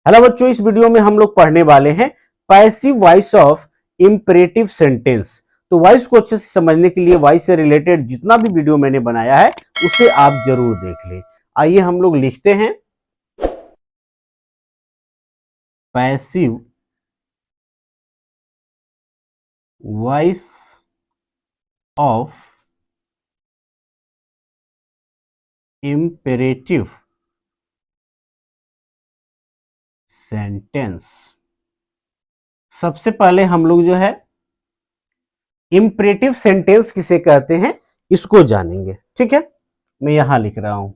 Hello बच्चों, इस video में हम लोग पढ़ने वाले हैं passive voice of imperative sentence. तो वॉइस को अच्छे से समझने के लिए वॉइस से रिलेटेड जितना भी वीडियो मैंने बनाया है उसे आप जरूर देख लें। आइए हम लोग लिखते हैं passive voice of imperative sentence. सबसे पहले हम लोग जो है इंपरेटिव सेंटेंस किसे कहते हैं इसको जानेंगे। ठीक है, मैं यहां लिख रहा हूं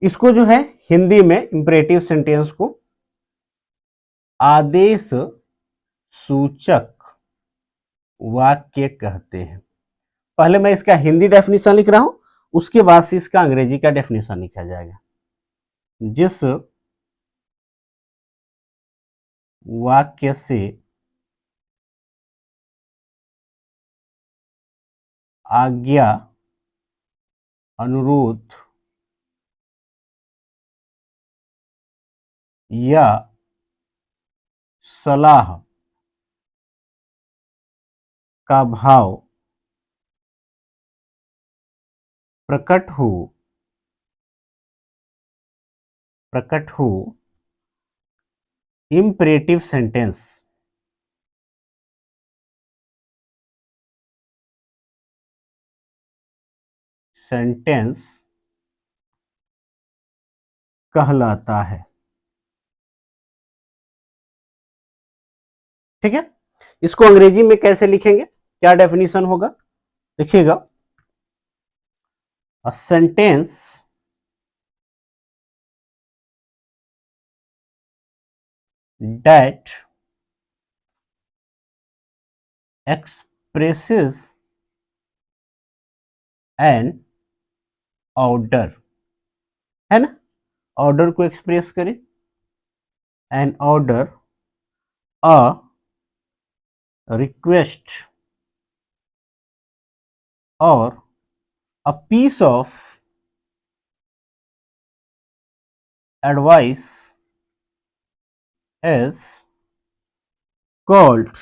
इसको जो है हिंदी में इंपरेटिव सेंटेंस को आदेश सूचक वाक्य कहते हैं। पहले मैं इसका हिंदी डेफिनेशन लिख रहा हूं, उसके बाद से इसका अंग्रेजी का डेफिनेशन लिखा जाएगा। जिस वाक्य से आज्ञा, अनुरोध या सलाह का भाव प्रकट हो इंपरेटिव सेंटेंस कहलाता है। ठीक है, इसको अंग्रेजी में कैसे लिखेंगे, क्या डेफिनेशन होगा, देखिएगा। A sentence that expresses an order, है ना, ऑर्डर को एक्सप्रेस करें, एन ऑर्डर, अ रिक्वेस्ट और a piece of advice is called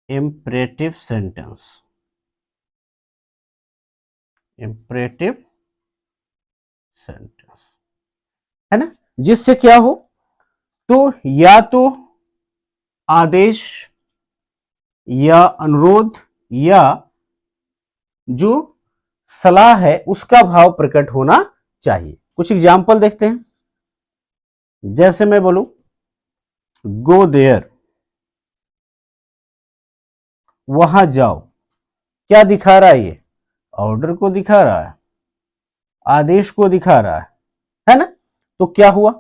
imperative sentence। imperative sentence है ना, जिससे क्या हो, तो या तो आदेश या अनुरोध या जो सलाह है उसका भाव प्रकट होना चाहिए। कुछ एग्जाम्पल देखते हैं। जैसे मैं बोलूं गो देयर, वहां जाओ, क्या दिखा रहा है, ये ऑर्डर को दिखा रहा है, आदेश को दिखा रहा है ना। तो क्या हुआ,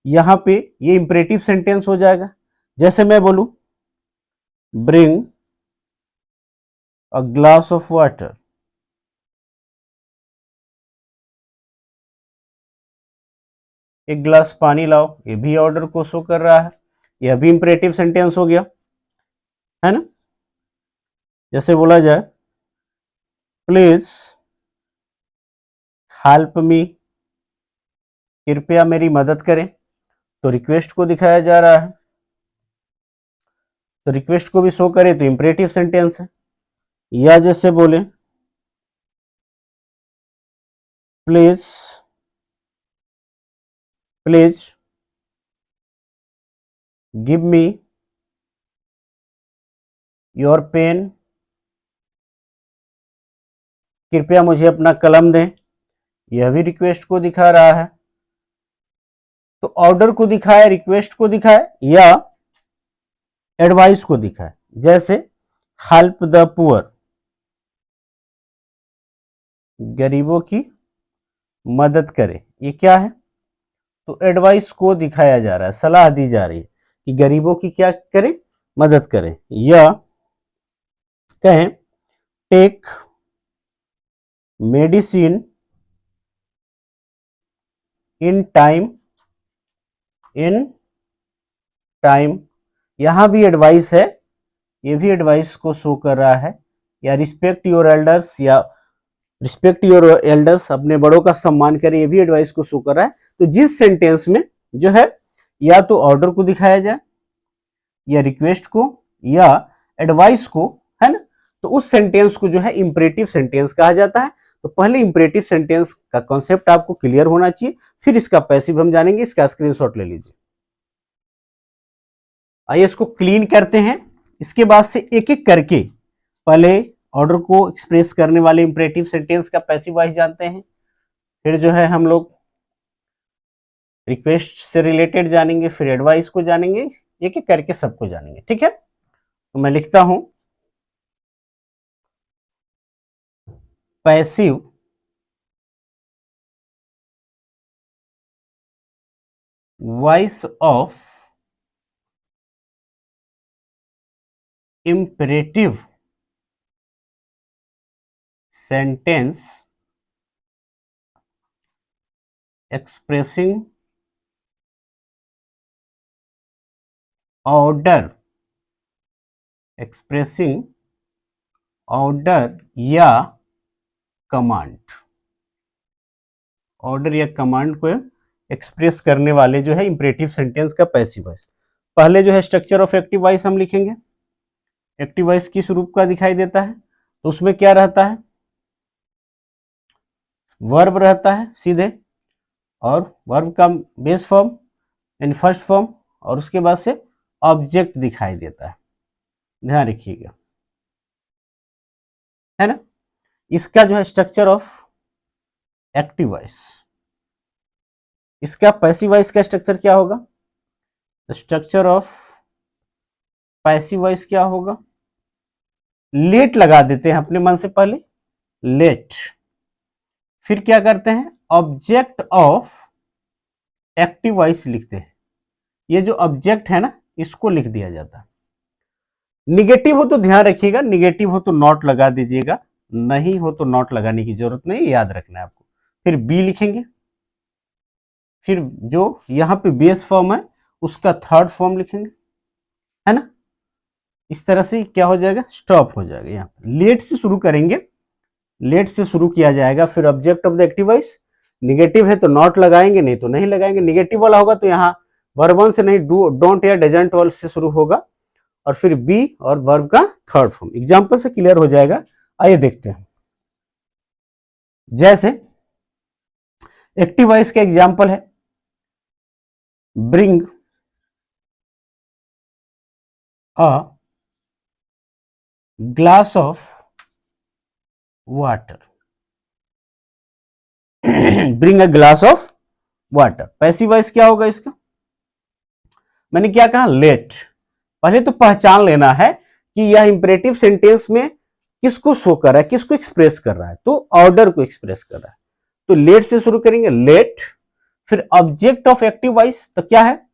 यहां पे ये इंपरेटिव सेंटेंस हो जाएगा। जैसे मैं बोलूं bring a glass of water, एक गिलास पानी लाओ, ये भी ऑर्डर को शो कर रहा है, यह भी इंपरेटिव सेंटेंस हो गया, है ना। जैसे बोला जाए प्लीज हेल्प मी, कृपया मेरी मदद करें, तो रिक्वेस्ट को दिखाया जा रहा है, तो रिक्वेस्ट को भी शो करे तो इंपरेटिव सेंटेंस है। या जैसे बोले please give me your pen, कृपया मुझे अपना कलम दें, यह भी रिक्वेस्ट को दिखा रहा है। तो ऑर्डर को दिखाए, रिक्वेस्ट को दिखाए या एडवाइस को दिखाए। जैसे हेल्प द पुअर, गरीबों की मदद करे, ये क्या है, तो एडवाइस को दिखाया जा रहा है, सलाह दी जा रही है कि गरीबों की क्या करें, मदद करें। या कहें टेक मेडिसिन इन टाइम यहां भी एडवाइस है, ये भी एडवाइस को शो कर रहा है, या रिस्पेक्ट योर एल्डर्स, या रिस्पेक्ट योर एल्डर्स, अपने बड़ों का सम्मान करें, ये भी एडवाइस को शो कर रहा है। तो जिस सेंटेंस में जो है या तो ऑर्डर को दिखाया जाए, या रिक्वेस्ट को, या एडवाइस को, है ना, तो उस सेंटेंस को जो है इंपरेटिव सेंटेंस कहा जाता है। तो पहले इंपरेटिव सेंटेंस का कॉन्सेप्ट आपको क्लियर होना चाहिए, फिर इसका पैसिव हम जानेंगे। इसका स्क्रीनशॉट ले लीजिए। आइए इसको क्लीन करते हैं। इसके बाद से एक एक करके पहले ऑर्डर को एक्सप्रेस करने वाले इंपरेटिव सेंटेंस का पैसिव वॉइस जानते हैं, फिर जो है हम लोग रिक्वेस्ट से रिलेटेड जानेंगे, फिर एडवाइस को जानेंगे, एक एक करके सबको जानेंगे, ठीक है। तो मैं लिखता हूं passive voice of imperative sentence expressing order या कमांड, ऑर्डर या कमांड को एक्सप्रेस करने वाले जो है इंपरेटिव सेंटेंस का पैसिव वॉइस। पहले जो है स्ट्रक्चर ऑफ एक्टिव वॉइस हम लिखेंगे। एक्टिव वॉइस किस रूप का दिखाई देता है, तो उसमें क्या रहता है, वर्ब रहता है सीधे, और वर्ब का बेस फॉर्म यानी फर्स्ट फॉर्म, और उसके बाद से ऑब्जेक्ट दिखाई देता है, ध्यान रखिएगा, है ना। इसका जो है स्ट्रक्चर ऑफ एक्टिव वॉइस। इसका पैसिव वॉइस का स्ट्रक्चर क्या होगा, स्ट्रक्चर ऑफ पैसिव वॉइस क्या होगा, लेट लगा देते हैं अपने मन से पहले, लेट, फिर क्या करते हैं, ऑब्जेक्ट ऑफ एक्टिव वॉइस लिखते हैं। ये जो ऑब्जेक्ट है ना, इसको लिख दिया जाता है। निगेटिव हो तो ध्यान रखिएगा, निगेटिव हो तो नॉट लगा दीजिएगा, नहीं हो तो नॉट लगाने की जरूरत नहीं, याद रखना है आपको। फिर बी लिखेंगे, फिर जो यहां पे बेस फॉर्म है उसका थर्ड फॉर्म लिखेंगे, है ना। इस तरह से क्या हो जाएगा, स्टॉप हो जाएगा। यहाँ पे लेट से शुरू करेंगे, लेट से शुरू किया जाएगा, फिर object of the active voice, negative है तो नॉट लगाएंगे, नहीं तो नहीं लगाएंगे। निगेटिव वाला होगा तो यहाँ वर्ब वन से नहीं, डू डोंट या डजंट वाले से शुरू होगा, और फिर बी और वर्ब का थर्ड फॉर्म। एग्जाम्पल से क्लियर हो जाएगा। आइए देखते हैं, जैसे एक्टिव वॉइस का एग्जाम्पल है, bring a glass of water, bring a glass of water. Passive voice क्या होगा इसका, मैंने क्या कहा, लेट। पहले तो पहचान लेना है कि यह इंपरेटिव सेंटेंस में किसको शो कर रहा है, किसको एक्सप्रेस कर रहा है, तो ऑर्डर को एक्सप्रेस कर रहा है। तो लेट से शुरू करेंगे, लेट, फिर ऑब्जेक्ट ऑफ एक्टिव वॉइस, तो क्या है,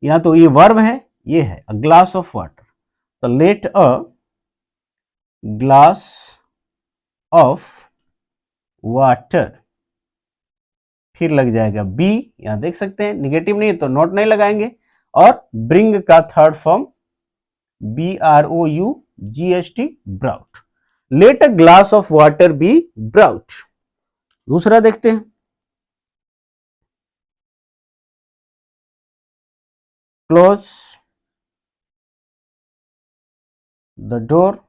यहां तो ये वर्ब है, ये है अ ग्लास ऑफ वाटर, तो let a glass of water, फिर लग जाएगा बी, यहां देख सकते हैं निगेटिव नहीं है तो नॉट नहीं लगाएंगे, और ब्रिंग का third form BROUGHT, brought. Let a glass of water be brought. दूसरा देखते हैं, क्लोज द डोर।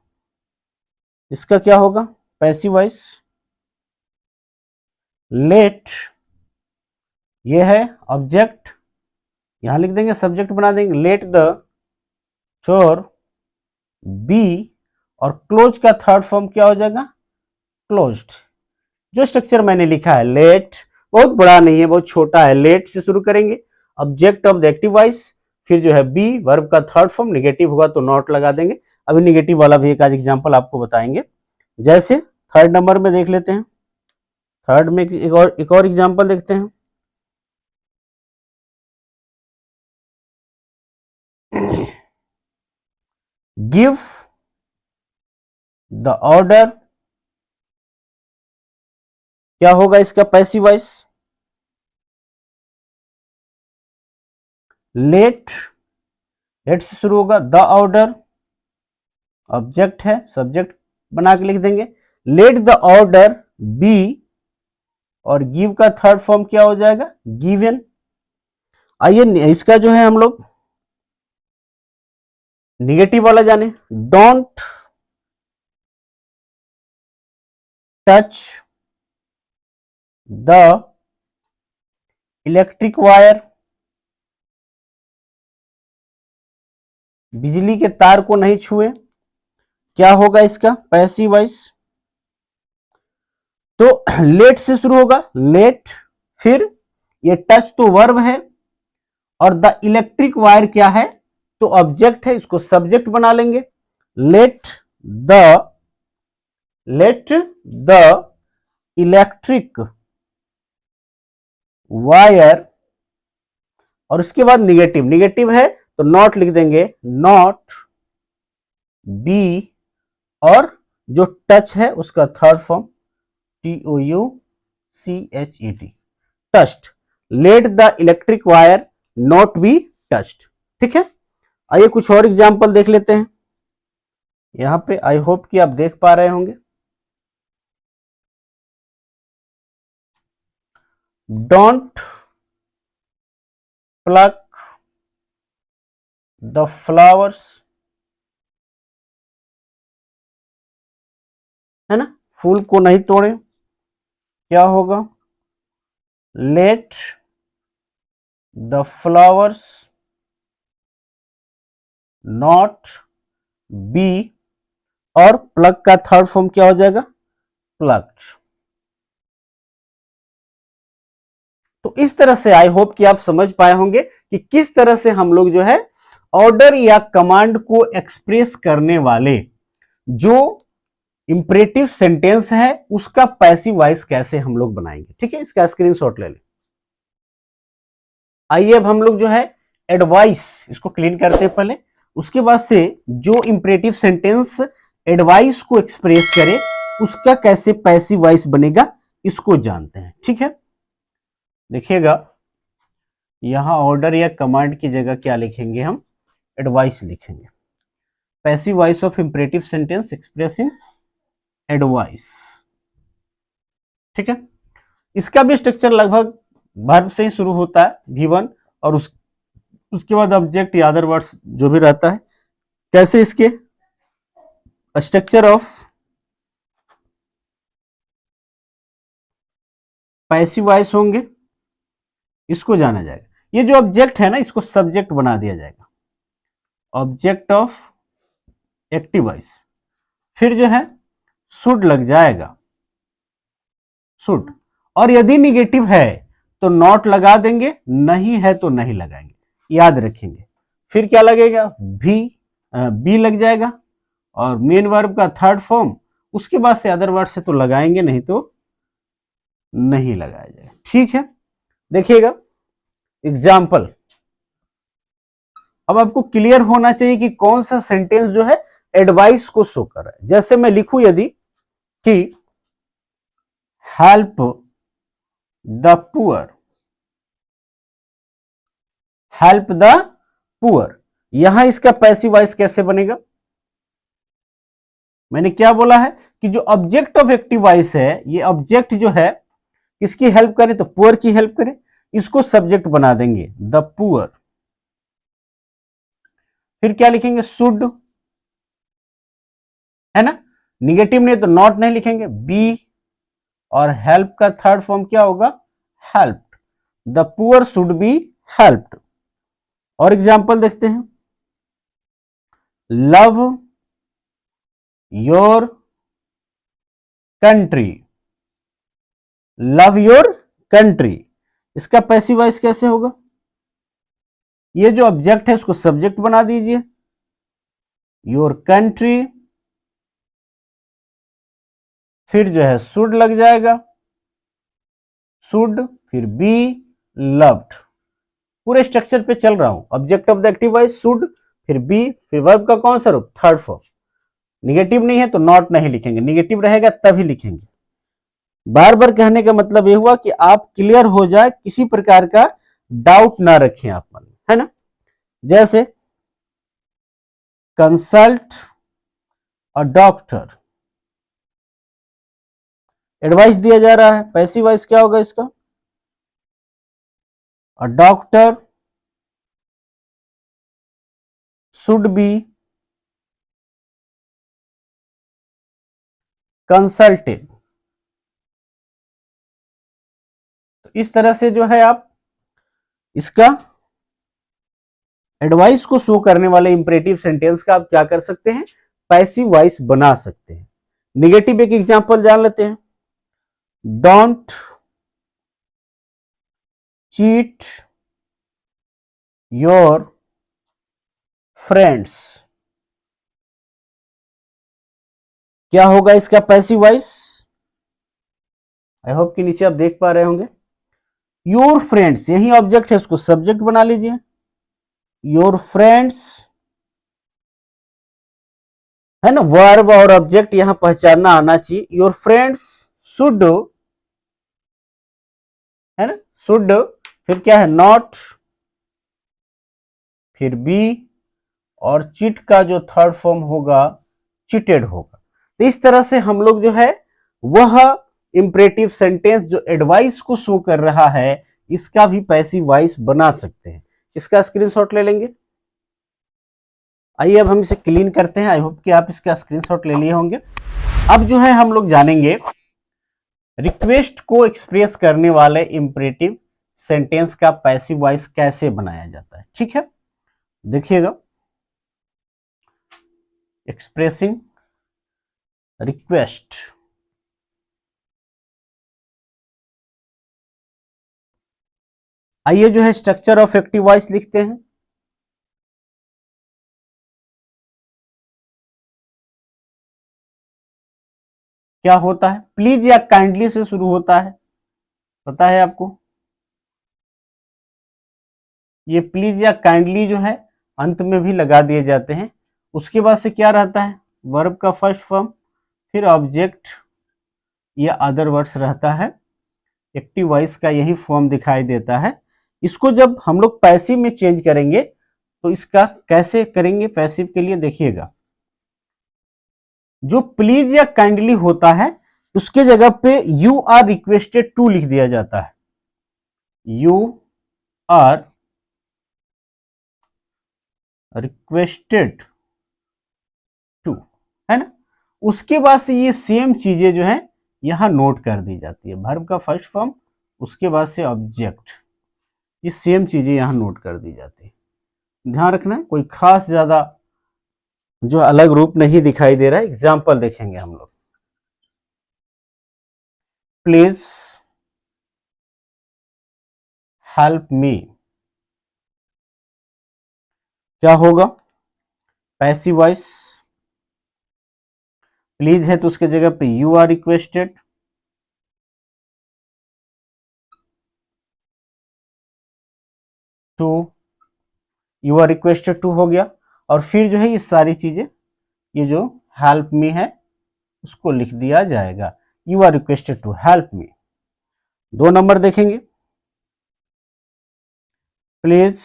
इसका क्या होगा, पैसिव वॉइस, लेट, ये है ऑब्जेक्ट, यहां लिख देंगे, सब्जेक्ट बना देंगे, लेट द चोर बी, और क्लोज का थर्ड फॉर्म क्या हो जाएगा, क्लोज्ड। जो स्ट्रक्चर मैंने लिखा है, लेट बहुत बड़ा नहीं है, बहुत छोटा है। लेट से शुरू करेंगे, object of the active voice, फिर जो है बी, वर्ब का थर्ड फॉर्म, निगेटिव होगा तो नॉट लगा देंगे। अभी निगेटिव वाला भी एक आध एग्जांपल आपको बताएंगे। जैसे थर्ड नंबर में देख लेते हैं, थर्ड में एक और एग्जांपल देखते हैं। गिव द ऑर्डर, क्या होगा इसका पैसिव वॉइस, लेट लेट से शुरू होगा, द ऑर्डर ऑब्जेक्ट है, सब्जेक्ट बना के लिख देंगे, लेट द ऑर्डर बी, और गिव का थर्ड फॉर्म क्या हो जाएगा, गिवन। आइए इसका जो है हम लोग निगेटिव वाला जाने, don't touch the electric wire, बिजली के तार को नहीं छुए। क्या होगा इसका पैसिव वॉइस, तो लेट से शुरू होगा, लेट, फिर ये टच तो वर्ब है और द इलेक्ट्रिक वायर क्या है, तो ऑब्जेक्ट है, इसको सब्जेक्ट बना लेंगे, लेट द इलेक्ट्रिक वायर, और उसके बाद निगेटिव, निगेटिव है तो नॉट लिख देंगे, नॉट बी, और जो टच है उसका third form TOUCHED, touched, let the electric wire not be touched. ठीक है, आइए कुछ और एग्जाम्पल देख लेते हैं यहां पे, आई होप कि आप देख पा रहे होंगे। डोंट प्लक द फ्लावर्स, है ना, फूल को नहीं तोड़े। क्या होगा, let the flowers not be, और प्लग का थर्ड फॉर्म क्या हो जाएगा, प्लग्ड। तो इस तरह से आई होप कि आप समझ पाए होंगे कि किस तरह से हम लोग जो है ऑर्डर या कमांड को एक्सप्रेस करने वाले जो इंपरेटिव सेंटेंस है उसका पैसिव वॉइस कैसे हम लोग बनाएंगे। ठीक है, इसका स्क्रीनशॉट ले लें। आइए अब हम लोग जो है एडवाइस, इसको क्लीन करते हैं पहले, उसके बाद से जो इंपरेटिव सेंटेंस एडवाइस को एक्सप्रेस करे उसका कैसे पैसिव वॉइस बनेगा इसको जानते हैं। ठीक है, देखिएगा यहां ऑर्डर या कमांड की जगह क्या लिखेंगे, हम एडवाइस लिखेंगे, passive voice of imperative sentence expressing advice. ठीक है, इसका भी स्ट्रक्चर लगभग वर्ब से ही शुरू होता है, V1, और उसके बाद ऑब्जेक्ट या अदर वर्ड्स जो भी रहता है। कैसे इसके स्ट्रक्चर ऑफ पैसिव वॉइस होंगे इसको जाना जाएगा। ये जो ऑब्जेक्ट है ना इसको सब्जेक्ट बना दिया जाएगा, ऑब्जेक्ट ऑफ एक्टिव वॉइस, फिर जो है शुड लग जाएगा, शुड, और यदि निगेटिव है तो नॉट लगा देंगे, नहीं है तो नहीं लगाएंगे, याद रखेंगे। फिर क्या लगेगा, बी लग जाएगा, और मेन वर्ब का थर्ड फॉर्म, उसके बाद से अदर वर्ड से तो लगाएंगे, नहीं तो नहीं लगाया जाएगा। ठीक है, देखिएगा एग्जाम्पल, अब आपको क्लियर होना चाहिए कि कौन सा सेंटेंस जो है एडवाइस को शो कर रहा है। जैसे मैं लिखूं यदि कि help the poor, help the poor, यहां इसका पैसिव वॉइस कैसे बनेगा, मैंने क्या बोला है कि जो ऑब्जेक्ट ऑफ एक्टिव वॉइस है, ये ऑब्जेक्ट जो है किसकी हेल्प करे, तो पुअर की हेल्प करे, इसको सब्जेक्ट बना देंगे द पुअर। फिर क्या लिखेंगे, शुड, है ना, निगेटिव नहीं तो नॉट नहीं लिखेंगे, बी, और हेल्प का थर्ड फॉर्म क्या होगा, helped, the poor should be helped. और एग्जांपल देखते हैं, love your country, love your country, इसका पैसिव वॉइस कैसे होगा, ये जो ऑब्जेक्ट है इसको सब्जेक्ट बना दीजिए, योर कंट्री, फिर जो है शुड लग जाएगा, शुड, फिर बी लव्ड। पूरे स्ट्रक्चर पे चल रहा हूं, object of the active voice should, फिर बी, फिर वर्ब का कौन सा रूप, थर्ड फॉर्म। निगेटिव नहीं है तो नॉट नहीं लिखेंगे, निगेटिव रहेगा तभी लिखेंगे। बार बार कहने का मतलब यह हुआ कि आप क्लियर हो जाए, किसी प्रकार का डाउट ना रखें आप मन में, है ना। जैसे कंसल्ट अ डॉक्टर, एडवाइस दिया जा रहा है, पैसिव वॉइस क्या होगा इसका? A doctor should be consulted. तो इस तरह से जो है आप इसका एडवाइस को शो करने वाले इंपरेटिव सेंटेंस का आप क्या कर सकते हैं? पैसिव वॉइस बना सकते हैं। निगेटिव एक एग्जांपल जान लेते हैं। डोंट चीट योर फ्रेंड्स, क्या होगा इसका पैसिव वॉइस? आई होप कि नीचे आप देख पा रहे होंगे। योर फ्रेंड्स यही ऑब्जेक्ट है, उसको सब्जेक्ट बना लीजिए। योर फ्रेंड्स है ना, वर्ब और ऑब्जेक्ट यहां पहचानना आना चाहिए। योर फ्रेंड्स शुड है ना, शुड फिर क्या है? नॉट, फिर बी, और चिट का जो थर्ड फॉर्म होगा चिटेड होगा। तो इस तरह से हम लोग जो है वह इंपरेटिव सेंटेंस जो एडवाइस को शो कर रहा है इसका भी पैसिव वॉइस बना सकते हैं। इसका स्क्रीनशॉट ले लेंगे। आइए अब हम इसे क्लीन करते हैं। आई होप कि आप इसका स्क्रीनशॉट ले लिए होंगे। अब जो है हम लोग जानेंगे रिक्वेस्ट को एक्सप्रेस करने वाले इंपरेटिव सेंटेंस का पैसिव वॉइस कैसे बनाया जाता है। ठीक है, देखिएगा। एक्सप्रेसिंग रिक्वेस्ट, आइए जो है स्ट्रक्चर ऑफ एक्टिव वॉइस लिखते हैं। क्या होता है? प्लीज या काइंडली से शुरू होता है, पता है आपको? ये प्लीज या काइंडली जो है अंत में भी लगा दिए जाते हैं। उसके बाद से क्या रहता है? वर्ब का फर्स्ट फॉर्म, फिर ऑब्जेक्ट या अदर वर्ड्स रहता है। एक्टिव वॉइस का यही फॉर्म दिखाई देता है। इसको जब हम लोग पैसिव में चेंज करेंगे तो इसका कैसे करेंगे? पैसिव के लिए देखिएगा, जो प्लीज या काइंडली होता है उसके जगह पे यू आर रिक्वेस्टेड टू लिख दिया जाता है। यू आर रिक्वेस्टेड टू, है ना। उसके बाद से ये सेम चीजें जो है यहां नोट कर दी जाती है। वर्ब का फर्स्ट फॉर्म, उसके बाद से ऑब्जेक्ट, ये सेम चीजें यहां नोट कर दी जाती है। ध्यान रखना है, कोई खास ज्यादा जो अलग रूप नहीं दिखाई दे रहा है। एग्जाम्पल देखेंगे हम लोग। प्लीज हेल्प मी, क्या होगा? Passive voice. प्लीज है तो उसके जगह पे you are requested, to, you are requested to हो गया। और फिर जो है ये सारी चीजें, ये जो हेल्प मी है उसको लिख दिया जाएगा। You are requested to help me. 2 number देखेंगे। प्लीज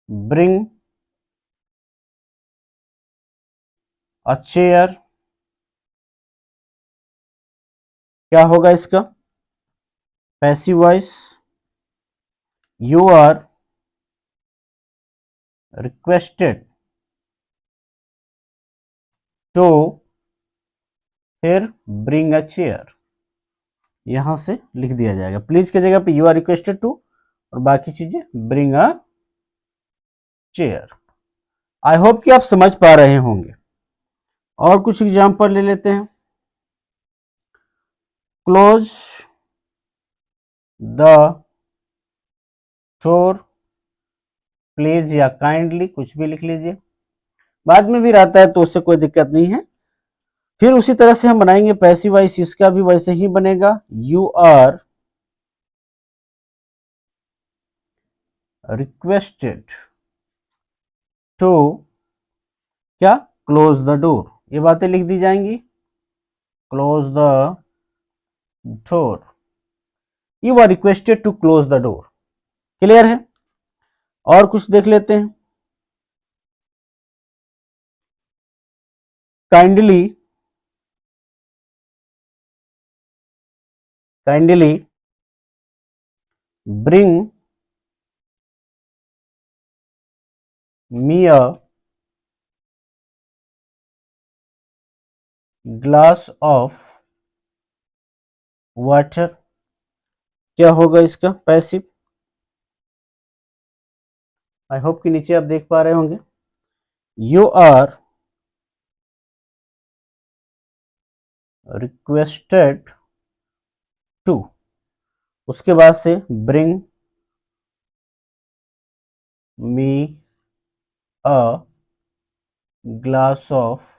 ब्रिंग अ चेयर, क्या होगा इसका? Passive voice. You are requested to, फिर ब्रिंग अ चेयर, यहां से लिख दिया जाएगा। प्लीज के जगह पे यू आर रिक्वेस्टेड टू और बाकी चीजें bring a chair. I hope कि आप समझ पा रहे होंगे। और कुछ एग्जांपल ले लेते हैं। क्लोज द डोर, प्लीज या काइंडली कुछ भी लिख लीजिए, बाद में भी रहता है तो उससे कोई दिक्कत नहीं है। फिर उसी तरह से हम बनाएंगे पैसिव वॉइस, इसका भी वैसे ही बनेगा। यू आर रिक्वेस्टेड टू, क्या? क्लोज द डोर, ये बातें लिख दी जाएंगी। Close the door, you are requested to close the door. Clear है? और कुछ देख लेते हैं। Kindly bring me a glass of water। क्या होगा इसका पैसिव? आई होप कि नीचे आप देख पा रहे होंगे, यू आर रिक्वेस्टेड टू, उसके बाद से bring me a glass of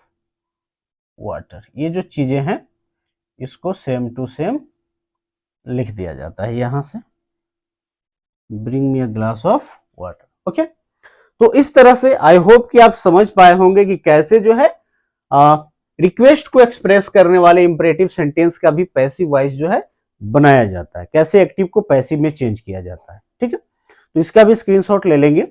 water. ये जो चीजें हैं इसको सेम टू सेम लिख दिया जाता है यहां से, bring me a glass of water. Okay, तो इस तरह से आई होप कि आप समझ पाए होंगे कि कैसे जो है रिक्वेस्ट को एक्सप्रेस करने वाले इंपरेटिव सेंटेंस का भी पैसिव वॉइस जो है बनाया जाता है, कैसे एक्टिव को पैसिव में चेंज किया जाता है। ठीक है, तो इसका भी स्क्रीनशॉट ले लेंगे।